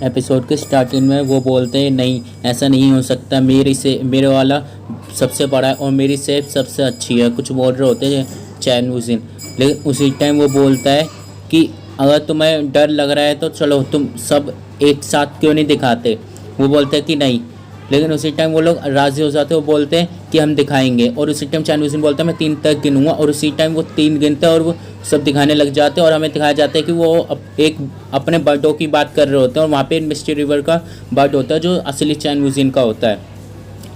Episode के starting में वो बोलते हैं नहीं ऐसा नहीं हो सकता, मेरे वाला सबसे बड़ा है और मेरी सेफ सबसे अच्छी है, कुछ बोल रहे होते हैं चैन वुजिन। लेकिन उसी टाइम वो बोलता है कि अगर तुम्हें डर लग रहा है तो चलो तुम सब एक साथ क्यों नहीं दिखाते। वो बोलते हैं कि नहीं, लेकिन उसी टाइम वो लोग राज़ी हो जाते हैं। वो बोलते हैं कि हम दिखाएंगे और उसी टाइम चैन वुजिन बोलता है मैं 3 तक गिनूंगा और उसी टाइम वो 3 गिनते हैं और वो सब दिखाने लग जाते हैं और हमें दिखाया जाता है कि वो एक अपने बर्डों की बात कर रहे होते हैं और वहाँ पे मिस्टी रिवर का बर्ड होता है जो असली चैन वुजिन का होता है।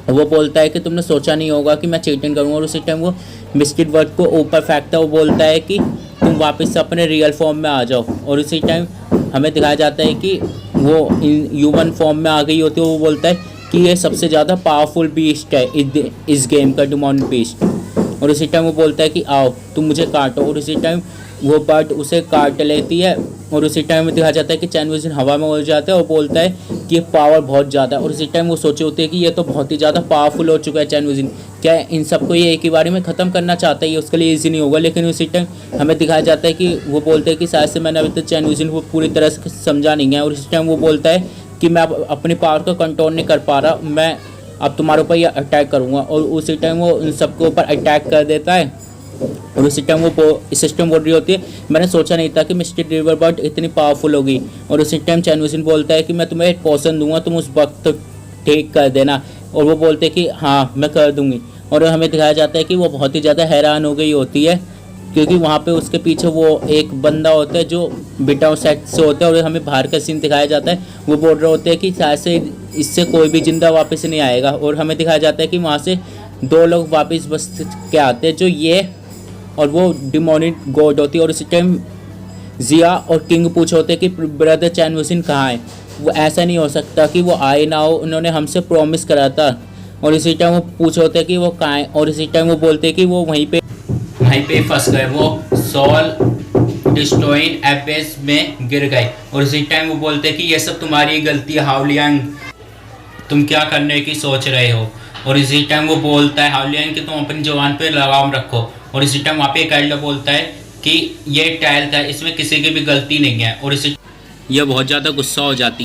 वो बोलता है कि तुमने सोचा नहीं होगा कि मैं चीटिंग करूँगा और उसी टाइम वो मिस्टी बर्ड को ऊपर फेंकता है। वो बोलता है कि तुम वापस से अपने रियल फॉर्म में आ जाओ और उसी टाइम हमें दिखाया जाता है कि वो ह्यूमन फॉर्म में आ गई होती है। वो बोलता है कि ये सबसे ज़्यादा पावरफुल बीस्ट है इस गेम का, डिमोनिक बीस्ट। और उसी टाइम वो बोलता है कि आओ तुम मुझे काटो और उसी टाइम वो बर्ड उसे काट लेती है और उसी टाइम में दिखाया जाता है कि चैन वुजिन हवा में उड़ जाता है और बोलता है कि ये पावर बहुत ज़्यादा है। और उसी टाइम वो सोचे होते हैं कि ये तो बहुत ही ज़्यादा पावरफुल हो चुका है चैन वुजिन, क्या इन सबको ये एक ही बारी में ख़त्म करना चाहता है, ये उसके लिए ईजी नहीं होगा। लेकिन उसी टाइम हमें दिखाया जाता है कि वो बोलते हैं कि शायद से मैंने अभी तक चैन वुजिन को पूरी तरह से समझा नहीं है। और उसी टाइम वो बोलता है कि मैं अब अपनी पावर को कंट्रोल नहीं कर पा रहा, मैं अब तुम्हारे ऊपर ये अटैक करूँगा। और उसी टाइम वो इन सबके ऊपर अटैक कर देता है और उसी टाइम वो सिस्टम बोल रही होती है मैंने सोचा नहीं था कि मिस्टर रिवर बर्ड इतनी पावरफुल होगी। और उसी टाइम चैन वुजिन बोलता है कि मैं तुम्हें एक पोशन दूंगा, तुम उस वक्त ठीक कर देना। और वो बोलते हैं कि हाँ मैं कर दूंगी। और हमें दिखाया जाता है कि वो बहुत ही ज़्यादा हैरान हो गई होती है क्योंकि वहाँ पे उसके पीछे वो एक बंदा होता है जो बिटाओ सेट से होता है और हमें बाहर का सीन दिखाया जाता है। वो बोल रहे होते हैं कि शायद से इससे कोई भी जिंदा वापस नहीं आएगा। और हमें दिखाया जाता है कि वहाँ से 2 लोग वापस बस के आते हैं जो ये और वो डिमोनिक गॉड होती है। और उसी टाइम जिया और किंग पूछ होते हैं कि ब्रदर चैन वुजिन कहाँ है। वो ऐसा नहीं हो सकता कि वो आए ना हो, उन्होंने हमसे प्रॉमिस करा था। और इसी टाइम वो पूछ होते हैं कि वो कहाँ है और इसी टाइम वो बोलते हैं कि वो वहीं पे फंस गए, वो सोल डिस्ट्रॉइंग एपेस में गिर गए। और इसी टाइम वो बोलते हैं कि ये सब तुम्हारी गलती है हाओलियांग, तुम क्या करने की सोच रहे हो। और इसी टाइम वो बोलता है हाओलियांग कि तुम अपनी जवान पे लगाम रखो। और इसी टाइम वहाँ पे एक एल्डर बोलता है कि ये ट्रायल था, इसमें किसी की भी गलती नहीं है। और इसी ये बहुत ज़्यादा गुस्सा हो जाती है।